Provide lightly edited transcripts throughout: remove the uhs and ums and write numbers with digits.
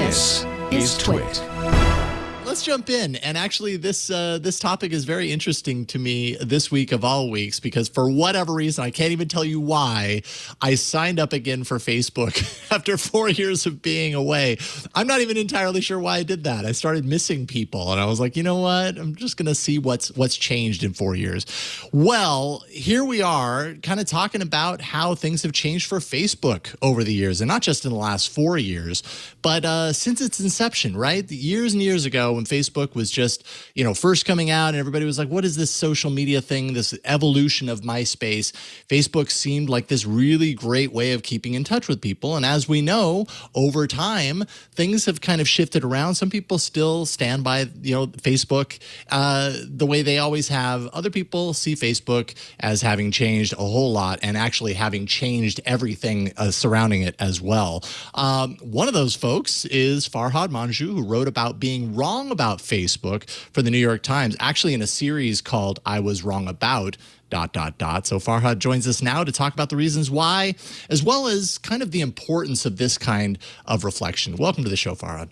This is TWiT. Let's jump in. And actually, this topic is very interesting to me this week of all weeks, because for whatever reason, I can't even tell you why, I signed up again for Facebook after 4 years of being away. I'm not even entirely sure why I did that. I started missing people, and I was like, you know what? I'm just going to see what's changed in 4 years. Well, here we are kind of talking about how things have changed for Facebook over the years, and not just in the last 4 years, but since its inception, right? Years and years ago, when Facebook was just, first coming out, and everybody was like, what is this social media thing, this evolution of MySpace? Facebook seemed like this really great way of keeping in touch with people. And as we know, over time, things have kind of shifted around. Some people still stand by, Facebook the way they always have. Other people see Facebook as having changed a whole lot, and actually having changed everything surrounding it as well. One of those folks is Farhad, who wrote about being wrong about Facebook for the New York Times, actually in a series called I Was Wrong About ... So Farhad joins us now to talk about the reasons why, as well as kind of the importance of this kind of reflection. Welcome to the show, Farhad.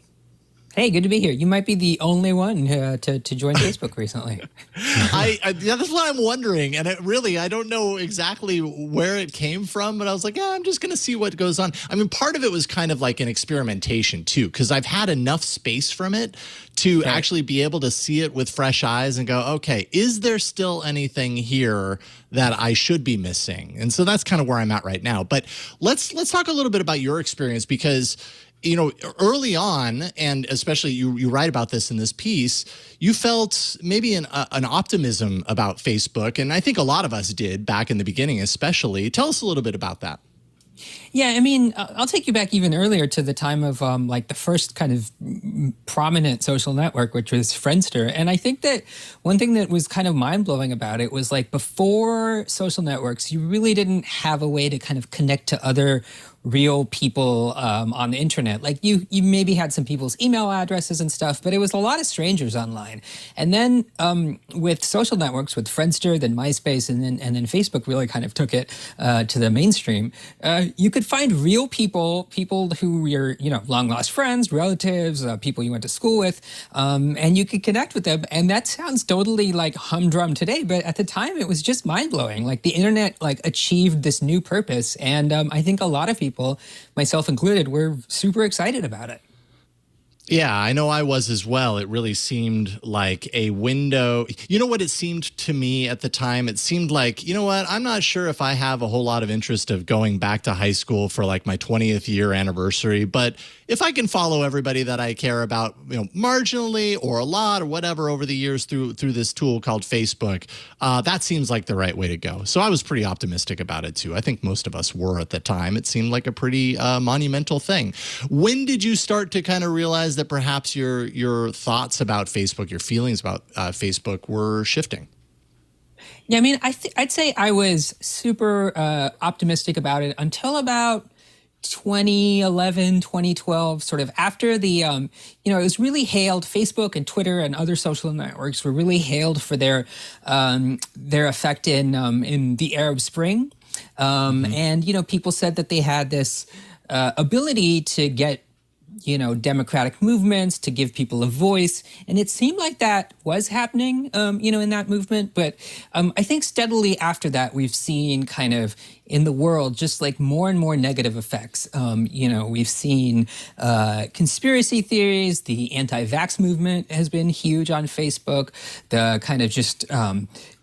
Hey, good to be here. You might be the only one to join Facebook recently. That's what I'm wondering. And I don't know exactly where it came from, but I was like, I'm just going to see what goes on. I mean, part of it was kind of like an experimentation too, because I've had enough space from it to actually be able to see it with fresh eyes and go, okay, is there still anything here that I should be missing? And so that's kind of where I'm at right now. But let's talk a little bit about your experience, because early on, and especially you write about this in this piece, you felt maybe an optimism about Facebook. And I think a lot of us did back in the beginning, especially. Tell us a little bit about that. Yeah, I mean, I'll take you back even earlier to the time of like the first kind of prominent social network, which was Friendster. And I think that one thing that was kind of mind-blowing about it was, like, before social networks, you really didn't have a way to kind of connect to other real people on the internet. Like, you maybe had some people's email addresses and stuff, but it was a lot of strangers online. And then with social networks, with Friendster, then MySpace, and then Facebook really kind of took it to the mainstream. You could find real people who you're, long lost friends, relatives, people you went to school with, and you could connect with them. And that sounds totally like humdrum today, but at the time it was just mind blowing. Like, the internet achieved this new purpose, and I think a lot of people, myself included, were super excited about it. Yeah, I know I was as well. It really seemed like a window. You know what it seemed to me at the time? It seemed like, I'm not sure if I have a whole lot of interest of going back to high school for like my 20th year anniversary, but if I can follow everybody that I care about, marginally or a lot or whatever over the years through this tool called Facebook, that seems like the right way to go. So I was pretty optimistic about it too. I think most of us were at the time. It seemed like a pretty monumental thing. When did you start to kind of realize that perhaps your thoughts about Facebook, your feelings about Facebook were shifting? Yeah, I mean, I'd say I was super optimistic about it until about 2011, 2012, sort of after the, it was really hailed. Facebook and Twitter and other social networks were really hailed for their effect in the Arab Spring. And, people said that they had this ability to get democratic movements, to give people a voice. And it seemed like that was happening, in that movement. But I think steadily after that, we've seen kind of in the world just like more and more negative effects. We've seen conspiracy theories. The anti-vax movement has been huge on Facebook. The kind of just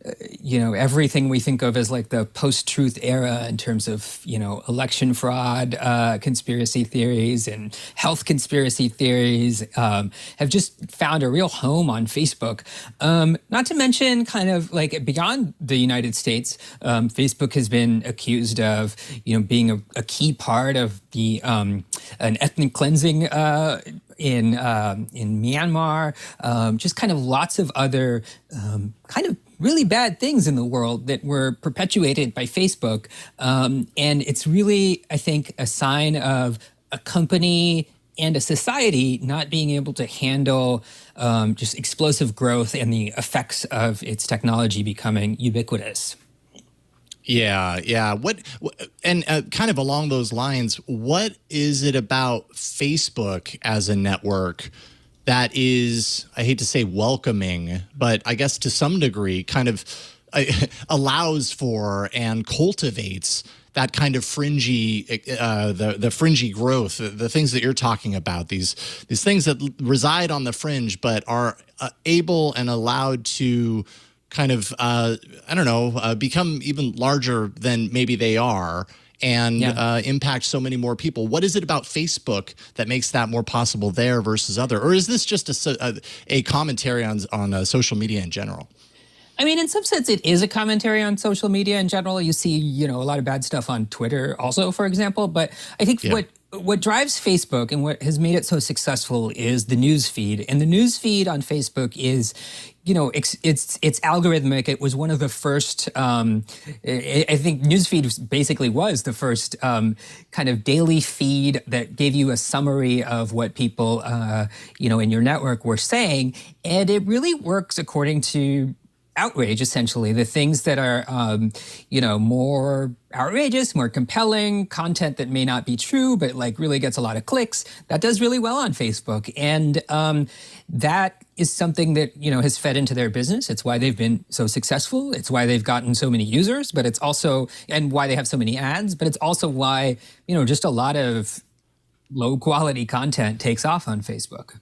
everything we think of as like the post-truth era in terms of, election fraud, conspiracy theories and health conspiracy theories have just found a real home on Facebook. Not to mention kind of like beyond the United States, Facebook has been accused of, being a key part of the an ethnic cleansing in Myanmar, just kind of lots of other kind of really bad things in the world that were perpetuated by Facebook. And it's really, I think, a sign of a company and a society not being able to handle just explosive growth and the effects of its technology becoming ubiquitous. Yeah, yeah. And kind of along those lines, what is it about Facebook as a network that is, I hate to say welcoming, but I guess to some degree kind of allows for and cultivates that kind of fringy, the fringy growth, the things that you're talking about, these things that reside on the fringe, but are able and allowed to kind of, I don't know, become even larger than maybe they are and Yeah. impact so many more people. What is it about Facebook that makes that more possible there versus other? Or is this just a commentary on social media in general? I mean, in some sense, it is a commentary on social media in general. You see, a lot of bad stuff on Twitter also, for example. But I think Yeah. what drives Facebook and what has made it so successful is the news feed. And the news feed on Facebook is, it's algorithmic. It was one of the first. I think newsfeed basically was the first kind of daily feed that gave you a summary of what people, in your network were saying, and it really works according to outrage, essentially. The things that are, more outrageous, more compelling, content that may not be true, but like really gets a lot of clicks, that does really well on Facebook. And that is something that, has fed into their business. It's why they've been so successful. It's why they've gotten so many users, but it's also, and why they have so many ads, but it's also why, just a lot of low quality content takes off on Facebook.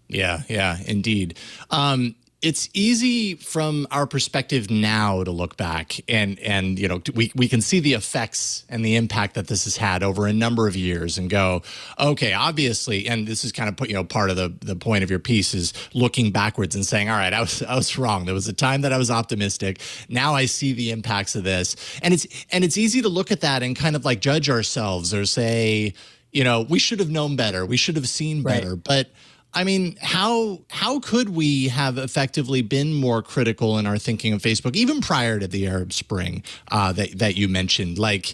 Yeah, yeah, indeed. It's easy from our perspective now to look back and we can see the effects and the impact that this has had over a number of years and go, okay, obviously, and this is kind of part of the point of your piece is looking backwards and saying, all right, I was wrong. There was a time that I was optimistic. Now I see the impacts of this, and it's easy to look at that and kind of like judge ourselves or say, we should have known better. We should have seen better, Right. but. I mean, how could we have effectively been more critical in our thinking of Facebook, even prior to the Arab Spring that you mentioned? Like,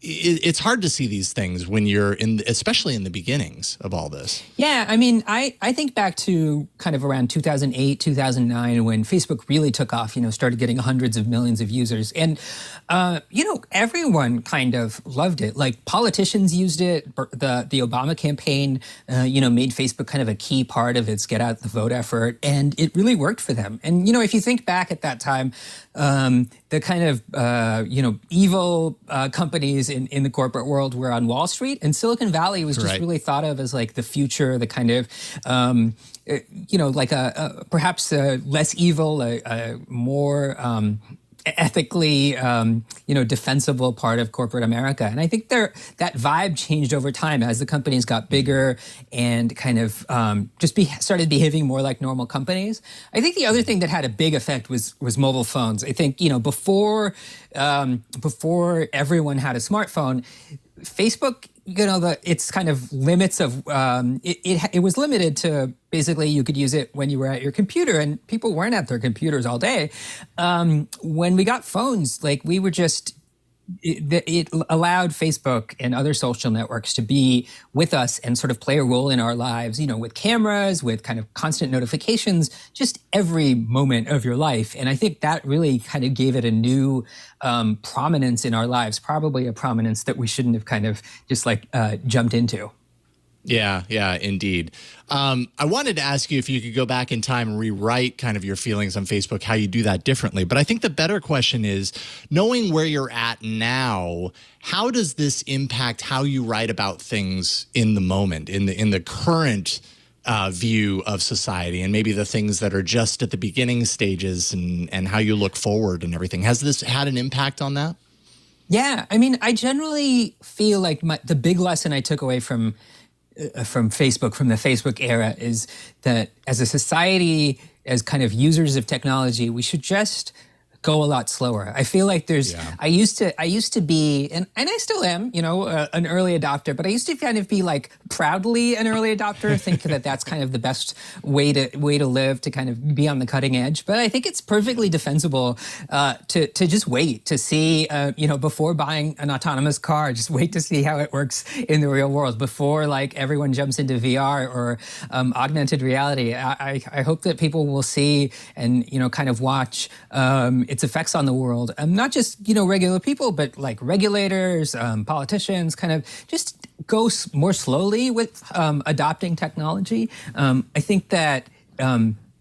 it's hard to see these things when you're especially in the beginnings of all this. Yeah, I mean, I think back to kind of around 2008, 2009, when Facebook really took off, started getting hundreds of millions of users. And, everyone kind of loved it. Like politicians used it. The Obama campaign, made Facebook kind of a key part of its get out the vote effort. And it really worked for them. And, if you think back at that time, the kind of, evil companies in the corporate world were on Wall Street, and Silicon Valley was just Right. really thought of as like the future, the kind of, like perhaps a less evil, a more ethically, defensible part of corporate America. And I think that vibe changed over time as the companies got bigger and kind of started behaving more like normal companies. I think the other thing that had a big effect was mobile phones. I think, before everyone had a smartphone, Facebook, its kind of limits of it was limited to basically you could use it when you were at your computer, and people weren't at their computers all day. When we got phones, like we were just. It allowed Facebook and other social networks to be with us and sort of play a role in our lives, with cameras, with kind of constant notifications, just every moment of your life. And I think that really kind of gave it a new prominence in our lives, probably a prominence that we shouldn't have kind of just jumped into. Yeah, yeah, indeed. I wanted to ask you if you could go back in time and rewrite kind of your feelings on Facebook, how you do that differently. But I think the better question is, knowing where you're at now, how does this impact how you write about things in the moment, in the current view of society, and maybe the things that are just at the beginning stages and how you look forward and everything? Has this had an impact on that? Yeah, I mean, I generally feel like the big lesson I took away from Facebook, from the Facebook era, is that as a society, as kind of users of technology, we should just go a lot slower. I feel like I used to be, and I still am, an early adopter, but I used to kind of be like proudly an early adopter, think that that's kind of the best way to live, to kind of be on the cutting edge. But I think it's perfectly defensible to just wait to see, before buying an autonomous car, just wait to see how it works in the real world before like everyone jumps into VR or augmented reality. I hope that people will see and, kind of watch its effects on the world, not just regular people, but like regulators, politicians, kind of just go more slowly with adopting technology. I think that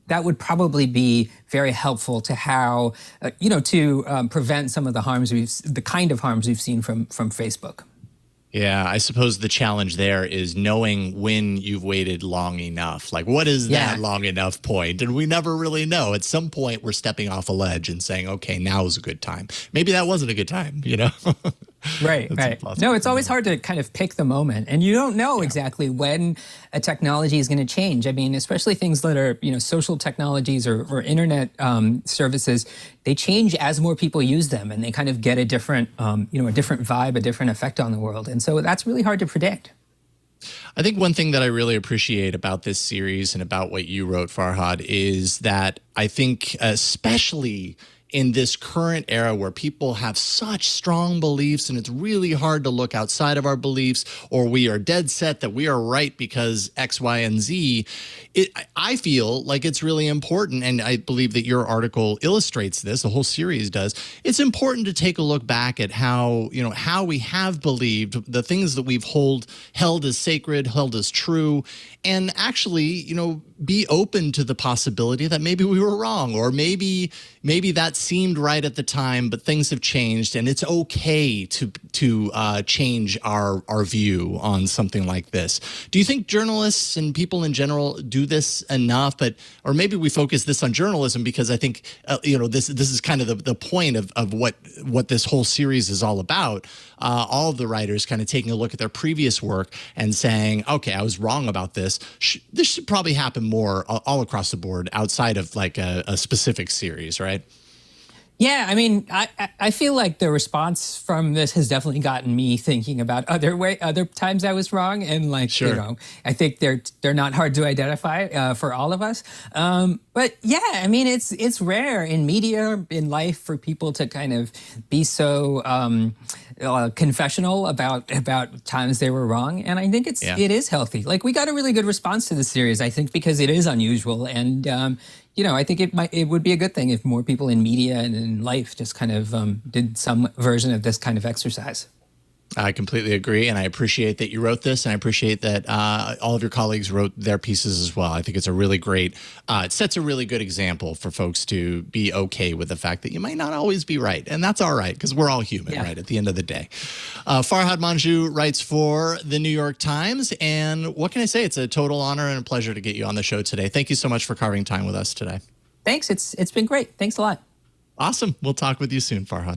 that would probably be very helpful to how to prevent some of the the kind of harms we've seen from Facebook. Yeah, I suppose the challenge there is knowing when you've waited long enough. Like, what is that long enough point? And we never really know. At some point, we're stepping off a ledge and saying, okay, now is a good time. Maybe that wasn't a good time, Right. No, it's always hard to kind of pick the moment. And you don't know exactly when a technology is going to change. I mean, especially things that are, social technologies or internet services, they change as more people use them, and they kind of get a different, a different vibe, a different effect on the world. And so that's really hard to predict. I think one thing that I really appreciate about this series and about what you wrote, Farhad, is that I think especially in this current era where people have such strong beliefs and it's really hard to look outside of our beliefs, or we are dead set that we are right because X, Y, and Z, I feel like it's really important, and I believe that your article illustrates this, the whole series does. It's important to take a look back at how, how we have believed, the things that we've held as sacred, held as true, and actually, be open to the possibility that maybe we were wrong, or maybe that seemed right at the time, but things have changed, and it's okay to change our view on something like this. Do you think journalists and people in general do this enough? Or maybe we focus this on journalism because I think this is kind of the point of what this whole series is all about. All of the writers kind of taking a look at their previous work and saying, okay, I was wrong about this. This should probably happen more all across the board outside of like a specific series, right? Yeah, I mean, I feel like the response from this has definitely gotten me thinking about other times I was wrong, and like I think they're not hard to identify for all of us. But yeah, I mean, it's rare in media, in life, for people to kind of be so confessional about times they were wrong, and I think it is healthy. Like, we got a really good response to the series, I think, because it is unusual, and I think it would be a good thing if more people in media and in life just kind of did some version of this kind of exercise. I completely agree, and I appreciate that you wrote this, and I appreciate that all of your colleagues wrote their pieces as well. I think it's a really great, it sets a really good example for folks to be okay with the fact that you might not always be right, and that's all right, because we're all human, right, at the end of the day. Farhad Manjoo writes for the New York Times, and what can I say? It's a total honor and a pleasure to get you on the show today. Thank you so much for carving time with us today. Thanks. It's been great. Thanks a lot. Awesome. We'll talk with you soon, Farhad.